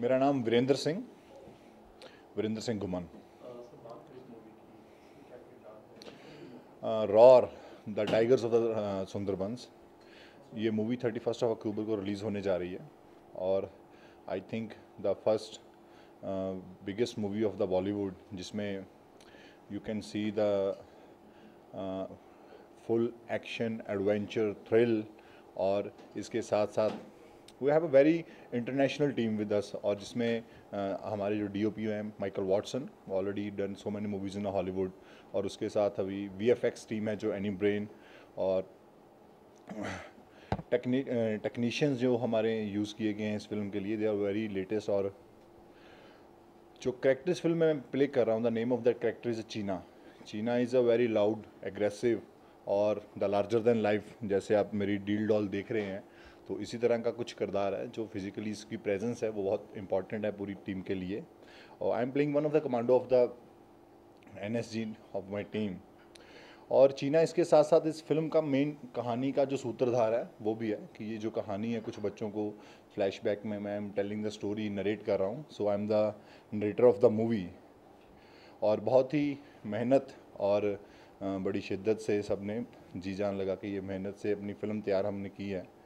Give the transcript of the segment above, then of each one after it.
मेरा नाम वीरेंद्र सिंह घुमन। Roar the tigers of the Sundarbans, ये मूवी 31 अक्टूबर को रिलीज़ होने जा रही है और I think the first biggest movie of the Bollywood जिसमें you can see the full action adventure thrill और इसके साथ साथ we have a very international team with us और जिसमें हमारे जो डीओपी हैं Michael Watson already done so many movies in Hollywood और उसके साथ अभी वीएफएक्स टीम है जो एनी ब्रेन और टेक्नीशियंस जो हमारे यूज़ किए गए हैं इस फिल्म के लिए दे आर वेरी लेटेस्ट। और जो कैरेक्टर इस फिल्म में मैं प्ले कर रहा हूँ the name of that character is चीना। चीना is a very loud aggressive और द लार्जर देन लाइफ, जैसे आप मेरी डील डॉल देख रहे हैं तो इसी तरह का कुछ किरदार है जो फिजिकली इसकी प्रेजेंस है वो बहुत इंपॉर्टेंट है पूरी टीम के लिए। और I am playing one of the commando of the NSG of my team. और चीना इसके साथ साथ इस फिल्म का मेन कहानी का जो सूत्रधार है वो भी है कि ये जो कहानी है कुछ बच्चों को फ्लैशबैक में मैं am telling the story narrate कर रहा हूँ। So I am the narrator of the movie और बहुत ही मेहनत और बड़ी शिद्दत से सब ने जी जान लगा के ये मेहनत से अपनी फ़िल्म तैयार हमने की है।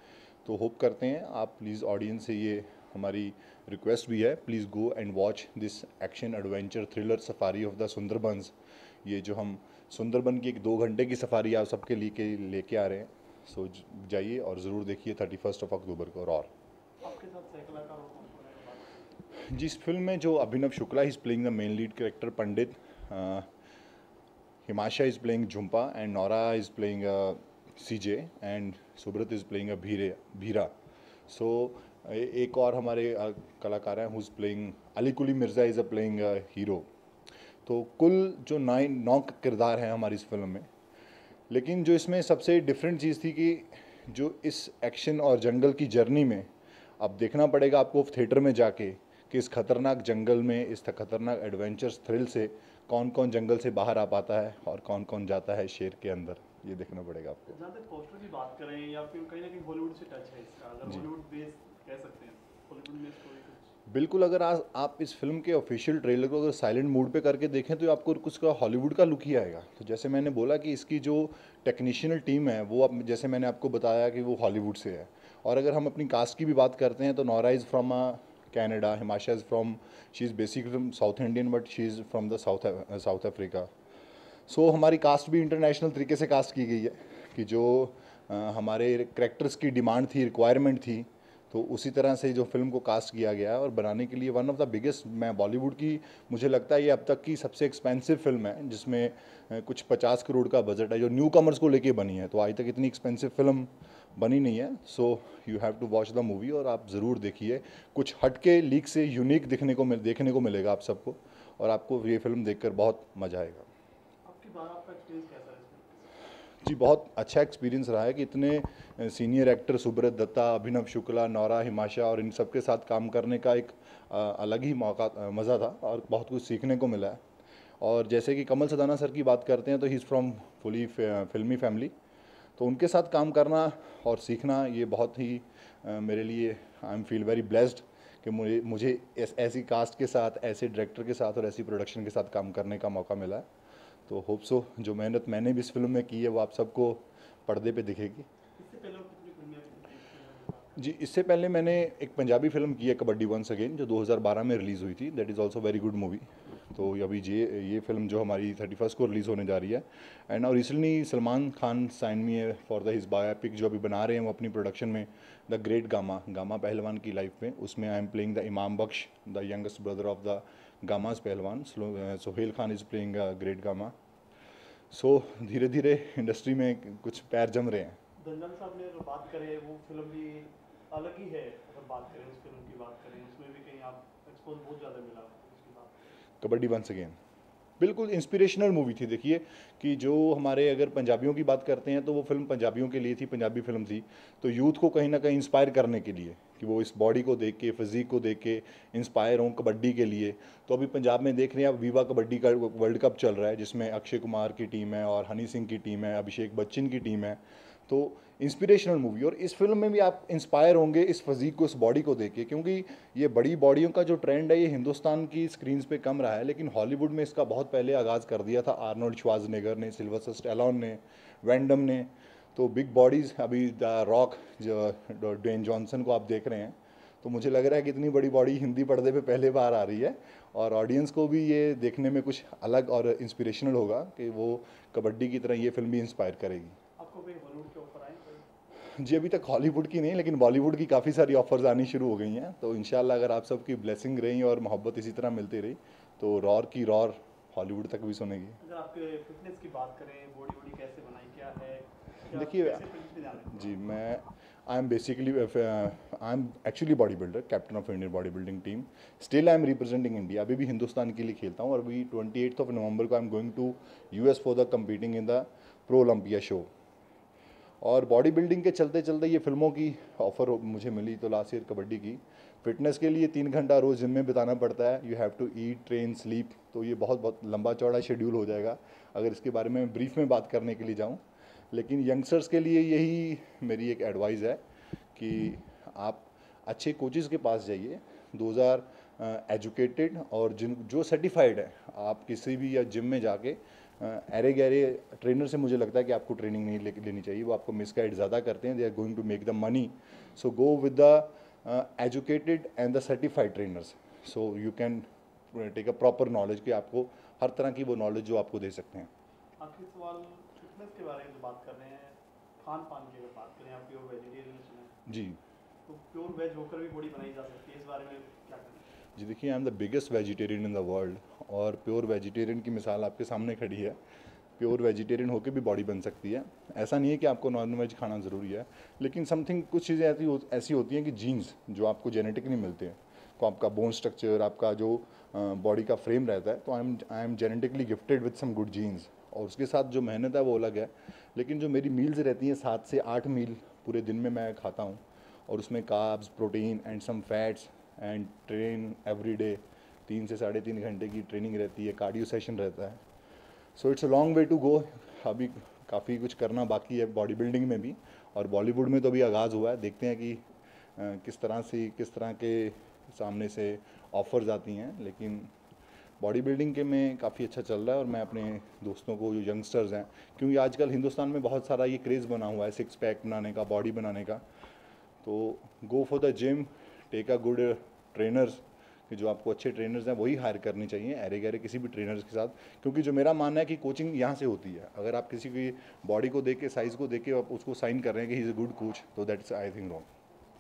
तो होप करते हैं आप प्लीज़ ऑडियंस से ये हमारी रिक्वेस्ट भी है, please go and watch this action adventure thriller safari of the Sundarbans. ये जो हम सुंदरबन की एक 2 घंटे की सफारी आप सबके लिए लेके आ रहे हैं। सो जाइए और ज़रूर देखिए 31 अक्टूबर को। और आपके साथ सह कलाकार और कौन कौन है बात? जिस फिल्म में जो Abhinav Shukla is playing the main lead character Pandit, Himasha is playing Jhumpa and Nora is playing CJ and Subrat is playing Bheera. So एक और हमारे कलाकार हैं who is playing Ali Quli Mirza is a playing hero. तो कुल जो 9 किरदार हैं हमारी इस फिल्म में। लेकिन जो इसमें सबसे डिफरेंट चीज़ थी कि जो इस एक्शन और जंगल की जर्नी में अब देखना पड़ेगा आपको थिएटर में जाके कि इस खतरनाक जंगल में इस खतरनाक एडवेंचर्स थ्रिल से कौन कौन जंगल से बाहर आ पाता है और कौन कौन जाता है शेर के अंदर, ये देखना पड़ेगा आपको। जहाँ तक पोस्टर की बात करें या फिर कहीं ना कहीं हॉलीवुड से टच है इसका, अगर जी हॉलीवुड बेस कह सकते हैं, हॉलीवुड में स्टोरी कुछ। बिल्कुल, अगर आज आप इस फिल्म के ऑफिशियल ट्रेलर को अगर साइलेंट मोड पे करके देखें तो आपको कुछ का हॉलीवुड का लुक ही आएगा। तो जैसे मैंने बोला कि इसकी जो टेक्नीशियनल टीम है वो अब जैसे मैंने आपको बताया कि वो हॉलीवुड से है। और अगर हम अपनी कास्ट की भी बात करते हैं तो Nora is from Canada, Himasha is from, she is basically from South Indian but she is from the South Africa. So हमारी कास्ट भी इंटरनेशनल तरीके से कास्ट की गई है कि जो हमारे करेक्टर्स की डिमांड थी, रिक्वायरमेंट थी, तो उसी तरह से जो फिल्म को कास्ट किया गया है और बनाने के लिए वन ऑफ द बिगेस्ट, मैं बॉलीवुड की मुझे लगता है ये अब तक की सबसे एक्सपेंसिव फिल्म है जिसमें कुछ 50 करोड़ का बजट है जो न्यू कमर्स को लेके बनी है। तो आज तक इतनी एक्सपेंसिव फिल्म बनी नहीं है। So you have to watch the movie और आप ज़रूर देखिए। कुछ हटके लीक से यूनिक देखने को मिलेगा आप सबको और आपको ये फिल्म देखकर बहुत मज़ा आएगा। आपकी बार आपका एक्सपीरियंस कैसा है इसमें? जी बहुत अच्छा एक्सपीरियंस रहा है कि इतने सीनियर एक्टर सुब्रत दत्ता, अभिनव शुक्ला, नौरा, हिमाशा और इन सब के साथ काम करने का एक अलग ही मौका मज़ा था और बहुत कुछ सीखने को मिला है। और जैसे कि कमल सदाना सर की बात करते हैं तो ही इज़ फ्रॉम फुली फिल्मी फैमिली, तो उनके साथ काम करना और सीखना ये बहुत ही मेरे लिए I am feel very blessed कि मुझे ऐसी कास्ट के साथ, ऐसे डायरेक्टर के साथ और ऐसी प्रोडक्शन के साथ काम करने का मौका मिला है। तो होप सो जो मेहनत मैंने भी इस फिल्म में की है वो आप सबको पर्दे पे दिखेगी। इससे पहले और कितनी फिल्में बात करें? जी इससे पहले मैंने एक पंजाबी फिल्म की है कबड्डी वंस अगेन जो 2012 में रिलीज़ हुई थी, that is also very good movie. तो अभी ये फिल्म जो हमारी 31 को रिलीज़ होने जा रही है। एंड और recently Salman Khan sign me है फॉर द हिज बायोपिक जो अभी बना रहे हैं वो अपनी प्रोडक्शन में, द ग्रेट गामा पहलवान की लाइफ में। उसमें I am playing the Imam Baksh, the youngest brother of the Gama's pehlwan. Sohail Khan is playing great Gama. So धीरे धीरे इंडस्ट्री में कुछ पैर जम रहे हैं। दंगल साहब ने अगर बात करें वो फिल्म भी अलग ही है, अगर बात करें उस फिल्म की बात करें उसमें भी कहीं आप एक्सपोज बहुत ज़्यादा मिला उसकी बात। कबड्डी वंस अगेन बिल्कुल इंस्पिरेशनल मूवी थी। देखिए कि जो हमारे अगर पंजाबियों की बात करते हैं तो वो फिल्म पंजाबियों के लिए थी, पंजाबी फिल्म थी, तो यूथ को कहीं ना कहीं इंस्पायर करने के लिए कि वो इस बॉडी को देख के, फिजिक को देख के इंस्पायर हों कबड्डी के लिए। तो अभी पंजाब में देख रहे हैं आप वीवा कबड्डी का वर्ल्ड कप चल रहा है जिसमें अक्षय कुमार की टीम है और हनी सिंह की टीम है, अभिषेक बच्चन की टीम है। तो इंस्पिरेशनल मूवी, और इस फिल्म में भी आप इंस्पायर होंगे इस फिज़ीक को, इस बॉडी को देख के, क्योंकि ये बड़ी बॉडियों का जो ट्रेंड है ये हिंदुस्तान की स्क्रीन्स पे कम रहा है, लेकिन हॉलीवुड में इसका बहुत पहले आगाज़ कर दिया था आर्नोल्ड श्वार्ज़नेगर ने, सिल्वेस्टर स्टैलोन ने, वैन डम ने। तो बिग बॉडीज़, अभी द रॉक जो ड्वेन जॉनसन को आप देख रहे हैं, तो मुझे लग रहा है कि इतनी बड़ी बॉडी हिंदी पर्दे पे पहले बार आ रही है, और ऑडियंस को भी ये देखने में कुछ अलग और इंस्पिरेशनल होगा कि वो कबड्डी की तरह ये फिल्म भी इंस्पायर करेगी। आपको कोई बॉलीवुड के ऑफर आए कोई? जी, अभी तक हॉलीवुड की नहीं, लेकिन बॉलीवुड की काफ़ी सारी ऑफर्स आनी शुरू हो गई हैं, तो इंशाल्लाह अगर आप सबकी ब्लेसिंग रही और मोहब्बत इसी तरह मिलती रही तो रॉर की रॉर हॉलीवुड तक भी सुनेगी। अगर आपके फिटनेस की बात करें, बॉडी वॉडी कैसे बनाई, क्या है, देखिए, कैसे फिटनेस में ध्यान रखते जी, मैं I am basically I am actually body builder, captain of Indian body building team. Still I am representing India, अभी भी हिंदुस्तान के लिए खेलता हूँ, और अभी 28 नवंबर को I am going to US for the competing in the pro Olympia show. और बॉडी बिल्डिंग के चलते चलते ये फिल्मों की ऑफ़र मुझे मिली, तो लास्ट ईयर कबड्डी की। फिटनेस के लिए 3 घंटा रोज़ जिम में बिताना पड़ता है, you have to eat, train, sleep, तो ये बहुत बहुत लंबा चौड़ा शेड्यूल हो जाएगा अगर इसके बारे में ब्रीफ में बात करने के लिए जाऊँ। लेकिन यंगस्टर्स के लिए यही मेरी एक एडवाइस है कि आप अच्छे कोचेज़ के पास जाइए, 2000 एजुकेटेड और जिन जो सर्टिफाइड है। आप किसी भी या जिम में जाके अरे गहरे ट्रेनर से मुझे लगता है कि आपको ट्रेनिंग नहीं लेनी चाहिए, वो आपको मिसगाइड ज़्यादा करते हैं, they are going to make the money. So go with the educated and the certified trainers, so you can take a proper knowledge कि आपको हर तरह की वो नॉलेज जो आपको दे सकते हैं। आखिरी सवाल, फिटनेस के बारे में जो बात कर रहे हैं, खान पान की अगर बात करें, आप प्योर वेजिटेरियन हैं जी तो प्योर वेज होकर भी बॉडी बनाई जा सकती है, इस बारे में क्या करें? जी, देखिए, आई am the biggest vegetarian in the world, और प्योर वेजिटेरियन की मिसाल आपके सामने खड़ी है। प्योर वेजिटेरियन होकर भी बॉडी बन सकती है। ऐसा नहीं है कि आपको नॉन वेज खाना ज़रूरी है, लेकिन समथिंग कुछ चीज़ें ऐसी होती हैं कि जीन्स जो आपको जेनेटिकली मिलते हैं, तो आपका बोन स्ट्रक्चर, आपका जो बॉडी का फ्रेम रहता है, तो I am genetically gifted with some good genes, और उसके साथ जो मेहनत है वो अलग है। लेकिन जो मेरी मील्स रहती हैं, 7 से 8 मील पूरे दिन में मैं खाता हूँ, और उसमें carbs, protein and some fats, and train every day. 3 से 3.5 घंटे की ट्रेनिंग रहती है, कार्डियो सेशन रहता है। So it's a long way to go. अभी काफ़ी कुछ करना बाकी है बॉडी बिल्डिंग में भी, और बॉलीवुड में तो अभी आगाज़ हुआ है। देखते हैं कि किस तरह के सामने से ऑफ़र्स आती हैं, लेकिन बॉडी बिल्डिंग के में काफ़ी अच्छा चल रहा है। और मैं अपने दोस्तों को, जो यंगस्टर्स हैं, क्योंकि आजकल हिंदुस्तान में बहुत सारा ये क्रेज़ बना हुआ है 6 पैक बनाने का, बॉडी बनाने का, तो go for the gym, take a good trainers, कि जो आपको अच्छे ट्रेनर्स हैं वही हायर करनी चाहिए, अरे गहरे किसी भी ट्रेनर्स के साथ। क्योंकि जो मेरा मानना है कि कोचिंग यहाँ से होती है। अगर आप किसी की बॉडी को देख के, साइज़ को देख के आप उसको साइन कर रहे हैं कि he is a good coach, तो that's I think wrong.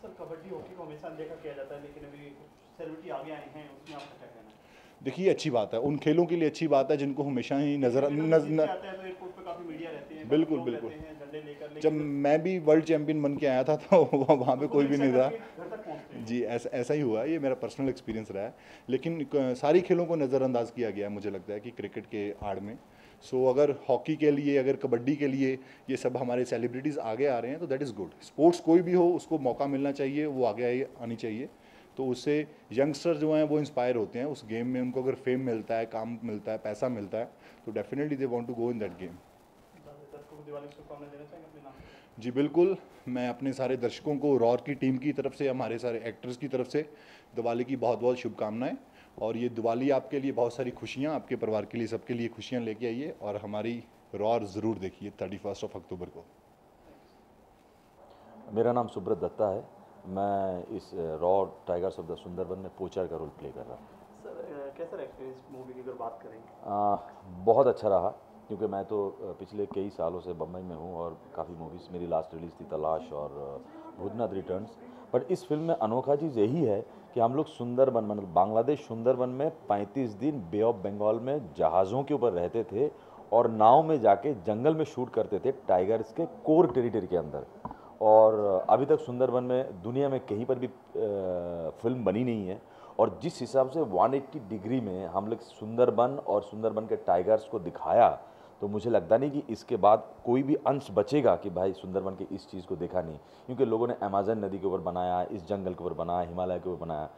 Sir, kabaddi hockey को हमेशा देखा किया जाता है, लेकिन अभी कुछ सेलिब्रिटी आगे आए हैं, उसमें आपका क्या कहना है? देखिए, अच्छी बात है, उन खेलों के लिए अच्छी बात है जिनको हमेशा ही आते हैं तो एयरपोर्ट पे काफी मीडिया रहती है, बिल्कुल लोग बिल्कुल। रहते हैं झंडे लेकर, जब लेकिन मैं भी वर्ल्ड चैंपियन बन के आया था तो वहाँ पे कोई भी नहीं था। घर तक पहुंचते हैं। जी, ऐसा ही हुआ है, ये मेरा पर्सनल एक्सपीरियंस रहा है। लेकिन सारी खेलों को नज़रअंदाज किया गया है, मुझे लगता है कि क्रिकेट के आड़ में। सो अगर हॉकी के लिए, अगर कबड्डी के लिए ये सब हमारे सेलिब्रिटीज़ आगे आ रहे हैं, तो दैट इज़ गुड। स्पोर्ट्स कोई भी हो, उसको मौका मिलना चाहिए, वो आगे आनी चाहिए, तो उससे यंगस्टर जो हैं वो इंस्पायर होते हैं उस गेम में। उनको अगर फेम मिलता है, काम मिलता है, पैसा मिलता है, तो definitely they want to go in that game. दर्शकों को दिवाली की शुभकामनाएं देना चाहेंगे अपने नाम से? जी बिल्कुल, मैं अपने सारे दर्शकों को, रॉर की टीम की तरफ से, हमारे सारे एक्टर्स की तरफ से दिवाली की बहुत बहुत शुभकामनाएं। और ये दिवाली आपके लिए बहुत सारी खुशियाँ, आपके परिवार के लिए, सबके लिए खुशियाँ लेके आइए, और हमारी रॉर ज़रूर देखिए 31 अक्टूबर को। मेरा नाम सुब्रत दत्ता है। मैं इस raw tigers of the Sundarban में पोचर का रोल प्ले कर रहा हूँ। सर, कैसा एक्सपीरियंस मूवी की अगर बात करें? बहुत अच्छा रहा, क्योंकि मैं तो पिछले कई सालों से बम्बई में हूँ, और काफ़ी मूवीज़, मेरी लास्ट रिलीज़ थी तलाश और भूतनाथ रिटर्न्स। बट इस फिल्म में अनोखा चीज़ यही है कि हम लोग सुंदरबन, मतलब बांग्लादेश सुंदरबन में 35 दिन बे ऑफ बंगाल में जहाज़ों के ऊपर रहते थे, और नाव में जाके जंगल में शूट करते थे, टाइगर्स के कोर टेरिटरी के अंदर। और अभी तक सुंदरबन में दुनिया में कहीं पर भी फिल्म बनी नहीं है। और जिस हिसाब से 180 डिग्री में हम लोग सुंदरबन और सुंदरबन के टाइगर्स को दिखाया, तो मुझे लगता नहीं कि इसके बाद कोई भी अंश बचेगा कि भाई सुंदरबन के इस चीज़ को देखा नहीं। क्योंकि लोगों ने अमेजन नदी के ऊपर बनाया, इस जंगल के ऊपर बनाया, हिमालय के ऊपर बनाया,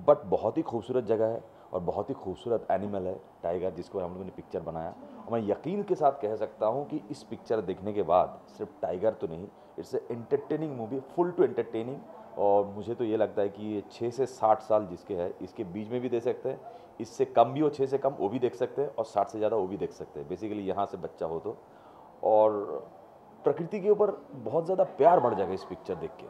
बट बहुत ही खूबसूरत जगह है और बहुत ही खूबसूरत एनिमल है टाइगर, जिसको हम लोगों ने पिक्चर बनाया। और मैं यकीन के साथ कह सकता हूँ कि इस पिक्चर देखने के बाद सिर्फ टाइगर तो नहीं, it's a entertaining movie, full to entertaining. और मुझे तो ये लगता है कि ये 6 से 60 साल जिसके है इसके बीच में भी दे सकते हैं, इससे कम भी हो 6 से कम वो भी देख सकते हैं, और 60 से ज़्यादा वो भी देख सकते हैं। बेसिकली यहाँ से बच्चा हो तो, और प्रकृति के ऊपर बहुत ज़्यादा प्यार बढ़ जाएगा इस पिक्चर देख के।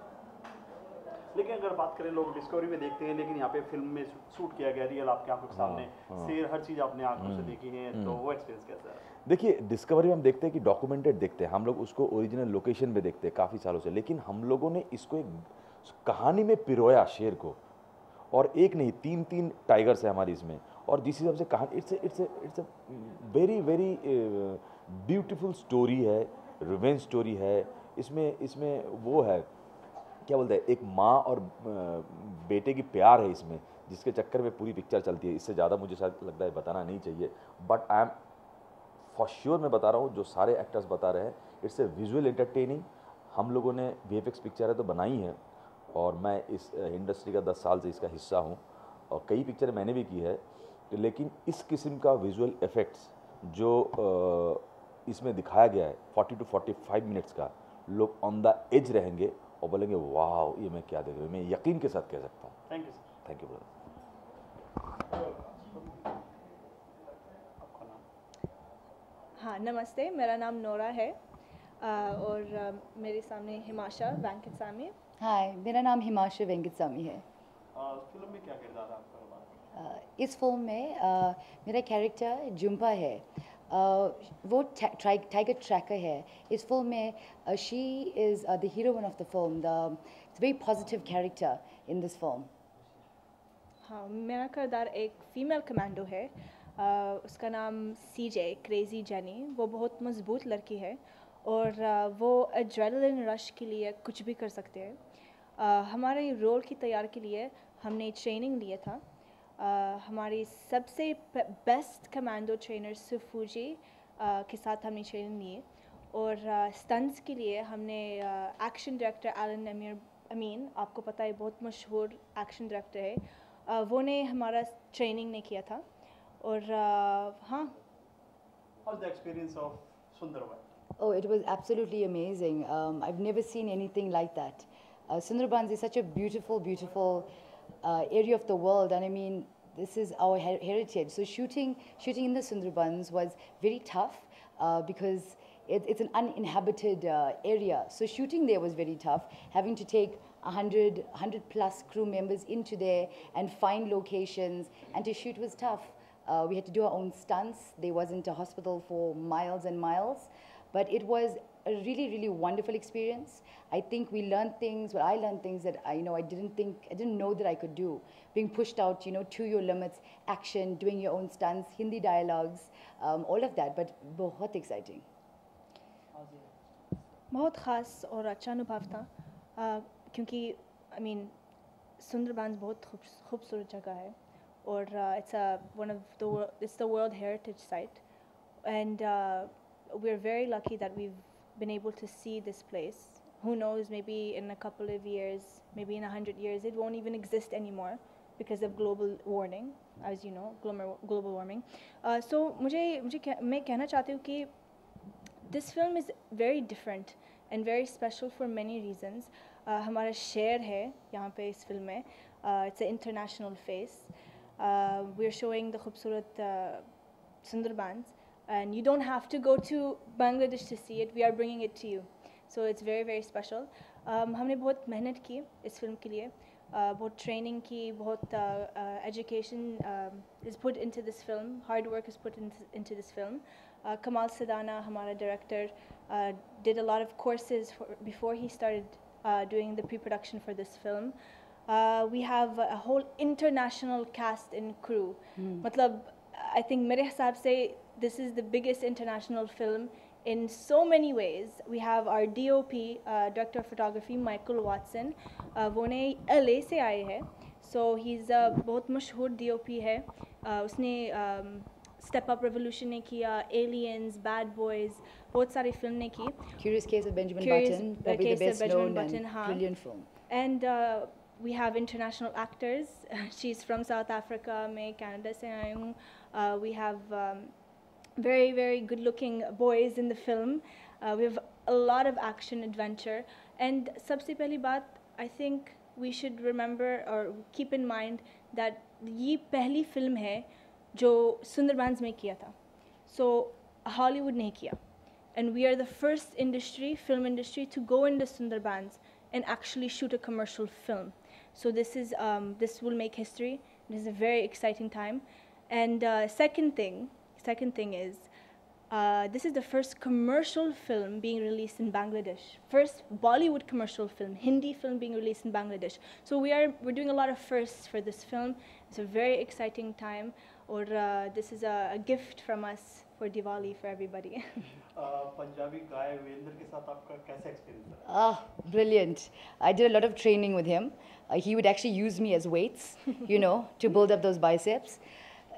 लेकिन अगर बात करें, लोग डिस्कवरी में देखते हैं, लेकिन यहाँ पे फिल्म में शूट किया गया रियल आपके आंखों के सामने, शेर हर चीज़ आपने आंखों से देखी है, तो वो एक्सपीरियंस कैसा है? देखिए, डिस्कवरी में हम देखते हैं कि डॉक्यूमेंटेड देखते हैं, हम लोग उसको ओरिजिनल लोकेशन पे देखते हैं काफ़ी सालों से, लेकिन हम लोगों ने इसको एक कहानी में पिरोया शेर को, और एक नहीं 3-3 टाइगर्स है हमारी इसमें, और जिस हिसाब से कहानी it's a very very beautiful story है, रिवेंज स्टोरी है। इसमें वो है, क्या बोलते हैं, एक माँ और बेटे की प्यार है इसमें, जिसके चक्कर में पूरी पिक्चर चलती है। इससे ज़्यादा मुझे शायद लगता है बताना नहीं चाहिए, but I am for sure मैं बता रहा हूँ, जो सारे एक्टर्स बता रहे हैं, इट्स ए विजुअल एंटरटेनिंग। हम लोगों ने VFX पिक्चर है तो बनाई है, और मैं इस इंडस्ट्री का 10 साल से इसका हिस्सा हूँ, और कई पिक्चर मैंने भी की है, लेकिन इस किस्म का विजुअल इफ़ेक्ट्स जो इसमें दिखाया गया है 40 to 45 मिनट्स का, लोग ऑन द एज रहेंगे और बोलेंगे वाह ये मैं क्या देख रहा हूँ, मैं यकीन के साथ कह सकता हूँ। Thank you sir. Thank you brother. आपका नाम? हाँ, नमस्ते, मेरा नाम नोरा है, और मेरे सामने हिमाशा वेंकटसामी। हाय, मेरा नाम हिमाशा वेंकटसामी है। फिल्म में क्या किरदार है आपका? इस फिल्म में मेरा कैरेक्टर जुम्पा है। वो टाइगर ट्रैकर है। इस फिल्म में she is the heroine of the film. It's very positive character in this film. हाँ, मेरा किरदार एक फ़ीमेल कमांडो है। उसका नाम CJ क्रेज़ी जेनी। वो बहुत मज़बूत लड़की है, और वो एड्रेनलिन रश के लिए कुछ भी कर सकते हैं। हमारे रोल की तैयार के लिए हमने ट्रेनिंग लिया था। हमारी सबसे बेस्ट कमांडो ट्रेनर सुफूजी के साथ हमने ट्रेनिंग ली, और स्टंट्स के लिए हमने एक्शन डायरेक्टर एलन अमीन, आपको पता है बहुत मशहूर एक्शन डायरेक्टर है, वो ने हमारा ट्रेनिंग ने किया था। और हाँ। How's the experience of Sundarban? Oh, it was absolutely amazing. I've never seen anything like that. Sundarbans is such a beautiful, beautiful area of the world, and I mean, this is our heritage. So shooting in the Sundarbans was very tough because it's an uninhabited area. So shooting there was very tough, having to take 100 plus crew members into there and find locations, and to shoot was tough. We had to do our own stunts. There wasn't a hospital for miles and miles. But it was a really, really wonderful experience. I think we learned things, I learned things that I didn't know that I could do. Being pushed out, to your limits, action, doing your own stunts, Hindi dialogues, all of that, but बहुत exciting. बहुत ख़ास और अच्छा अनुभव था, क्योंकि सुंदरबान्स बहुत खूबसूरत जगह है, और it's the World Heritage Site, and we're very lucky that we've been able to see this place. Who knows, maybe in a couple of years, maybe in 100 years, it won't even exist anymore because of global warming, as you know, global warming. So मैं कहना चाहती हूँ कि this film is very different and very special for many reasons. हमारा शेर है यहाँ पे इस फिल्म में. It's an international face. We're showing the खूबसूरत Sundarbans. And you don't have to go to Bangladesh to see it. We are bringing it to you. So it's very, very special. हमने बहुत मेहनत की इस film के लिए, बहुत training की, बहुत education is put into this film. Hard work is put into this film. Kamal Sadana, हमारा director, did a lot of courses before he started doing the pre-production for this film. We have a whole international cast and crew. मतलब I think मेरे हिसाब से this is the biggest international film in so many ways. We have our DOP, Director of Photography, Michael Watson. वो ने LA से आए हैं, so he's a बहुत मशहूर DOP है. उसने Step Up Revolution ने किया, Aliens, Bad Boys, बहुत सारी फिल्म ने की. Curious Case of Benjamin Button, probably the best known and brilliant film. And we have international actors. She's from South Africa, मैं Canada से आई हूँ. We have very, very good-looking boys in the film. We have a lot of action, adventure, and सबसे पहली बात, I think we should remember or keep in mind that ये पहली film है जो सुंदरबांस में किया था, so Hollywood नहीं किया, and we are the first film industry to go into Sundarbans and actually shoot a commercial film. So this will make history. This is a very exciting time. And second thing is, this is the first commercial film being released in Bangladesh. First Bollywood commercial film, Hindi film being released in Bangladesh. So we're doing a lot of firsts for this film. It's a very exciting time. Or this is a gift from us for Diwali for everybody. Punjabi गाय वीरेंद्र के साथ आपका कैसा experience है? Brilliant. I did a lot of training with him. He would actually use me as weights, you know, to build up those biceps.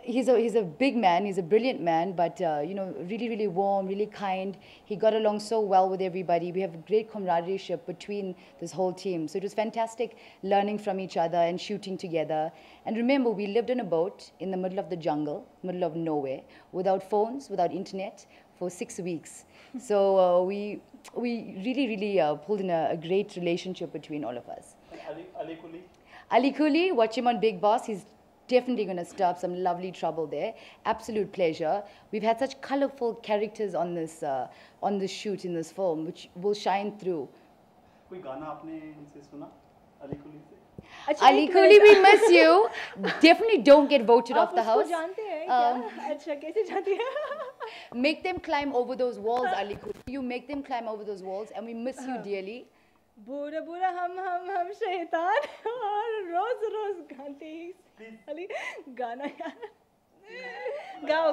He's a big man, he's a brilliant man, but, you know, really, really warm, really kind. He got along so well with everybody. We have great camaraderie between this whole team. So it was fantastic learning from each other and shooting together. And remember, we lived on a boat in the middle of the jungle, middle of nowhere, without phones, without internet, for 6 weeks. So we really, really pulled in a great relationship between all of us. And Ali Kuli? Ali Kuli, watch him on Big Boss. He's definitely going to stir up some lovely trouble there. Absolute pleasure. We've had such colorful characters on this shoot in this film, which will shine through. कोई गाना आपने इनसे सुना अली कुली से? Ali Kuli, we miss you. Definitely don't get voted off the आप house. उसको जानते हैं क्या? अच्छा, कैसे जानते हैं? Make them climb over those walls, Ali Kuli. You make them climb over those walls, and we miss you dearly. बुरा बुरा हम शैतान और रोज गाते अली गाना यार गाओ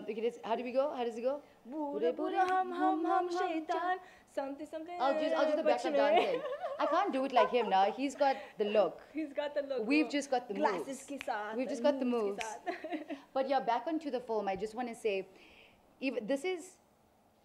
Okay, how do we go? How does it go? बुरा बुरा हम शैतान something. I'll do the backup dancing. I can't do it like him now. He's got the look. He's got the look. We've just got the glasses moves. के साथ. We've just got the moves. But yeah, back onto the film, I just want to say, this is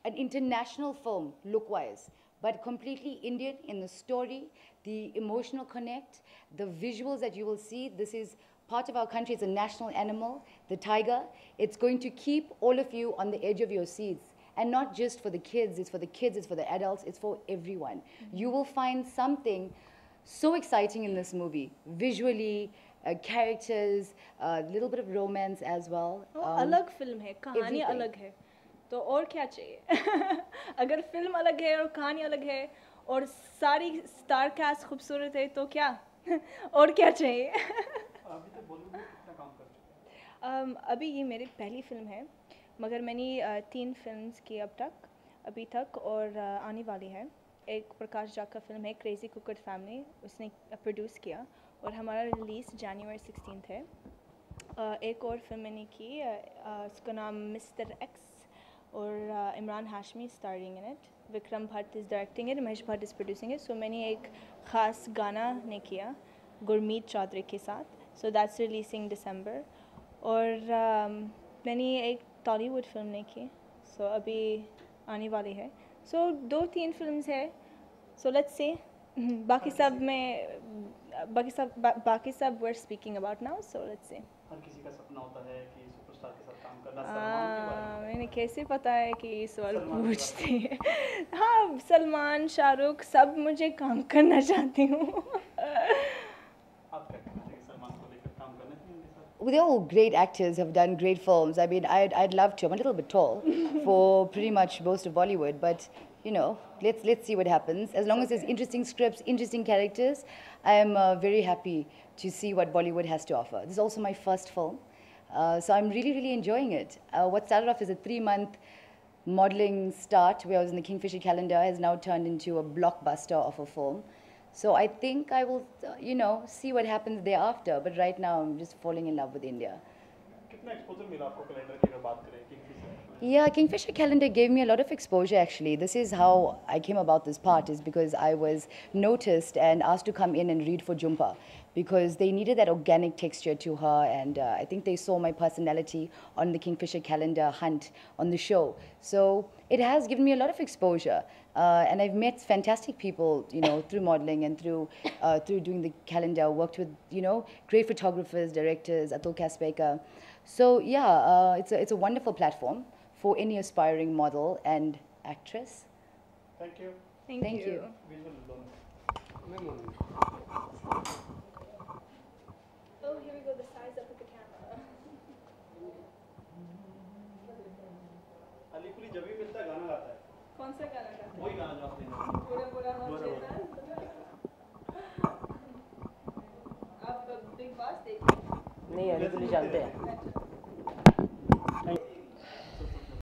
an international film, look-wise, but completely Indian in the story, the emotional connect, the visuals that you will see. This is part of our country. It's a national animal, the tiger. It's going to keep all of you on the edge of your seats. And not just for the kids, it's for the kids, it's for the adults, it's for everyone. Mm-hmm. You will find something so exciting in this movie, visually, characters, a little bit of romance as well. अलग film है, कहानी अलग है, तो और क्या चाहिए? अगर फिल्म अलग है और कहानी अलग है और सारी स्टार कास्ट खूबसूरत है तो क्या? और क्या चाहिए? अभी तक बॉलीवुड में कितना काम कर चुके हैं? अभी ये मेरी पहली फिल्म है, मगर मैंने 3 फिल्म्स की अभी तक और आने वाली है. एक प्रकाश झा का फिल्म है क्रेजी कुकर फैमिली, उसने प्रोड्यूस किया और हमारा रिलीज़ जनवरी 16 है. एक और फिल्म मैंने की, उसका नाम मिस्टर एक्स और Imran Hashmi starring in it. Vikram Bhatt is directing it, Mahesh Bhatt is producing it. So मैंने एक ख़ास गाना ने किया गुरमीत चौधरी के साथ, सो दैट्स रिलीजिंग दिसंबर. और मैंने एक टॉलीवुड फिल्म ने की, सो अभी आने वाली है. सो 2-3 फिल्म्स है, सो लेट्स से बाकी सब we're speaking about now, so let's see. हर किसी का सपना होता है कि सुपरस्टार के साथ काम करना. सलमान के बारे में मैंने कैसे पता है कि ये सवाल पूछते हैं? हाँ, सलमान, शाहरुख सब मुझे काम करना चाहती हूँ. They're all great actors, have done great films. I mean, I'd love to. I'm a little bit tall for pretty much most of Bollywood, but you know, let's see what happens. As long as there's interesting scripts, interesting characters, I'm very happy to see what Bollywood has to offer. This is also my first film, so I'm really, really enjoying it. What started off as a 3-month modeling start, where I was in the Kingfisher calendar, has now turned into a blockbuster of a film. So I think I will, you know, see what happens thereafter. But right now, I'm just falling in love with India. कितना exposure मिला आपको calendar की अगर बात करें Kingfisher? Yeah, Kingfisher calendar gave me a lot of exposure actually. This is how I came about this part, is because I was noticed and asked to come in and read for Jhumpa, because they needed that organic texture to her, and I think they saw my personality on the Kingfisher calendar hunt on the show. So it has given me a lot of exposure. And I've met fantastic people, you know, through modeling and through doing the calendar. Worked with, you know, great photographers, directors, Atul Kaspeka. So yeah, it's a wonderful platform for any aspiring model and actress. Thank you Thank you. Visual दोनों Oh, here we go. The size up with the camera. अलीपुरी जब भी मिलता है गाना गाता है कौन सा गाना गाते वही गाना जो आपने हैं? पूरा पूरा नाम पूरा लेता है। आप बिग बॉस देखते हैं? नहीं अलीपुरी जानते हैं अच्छा।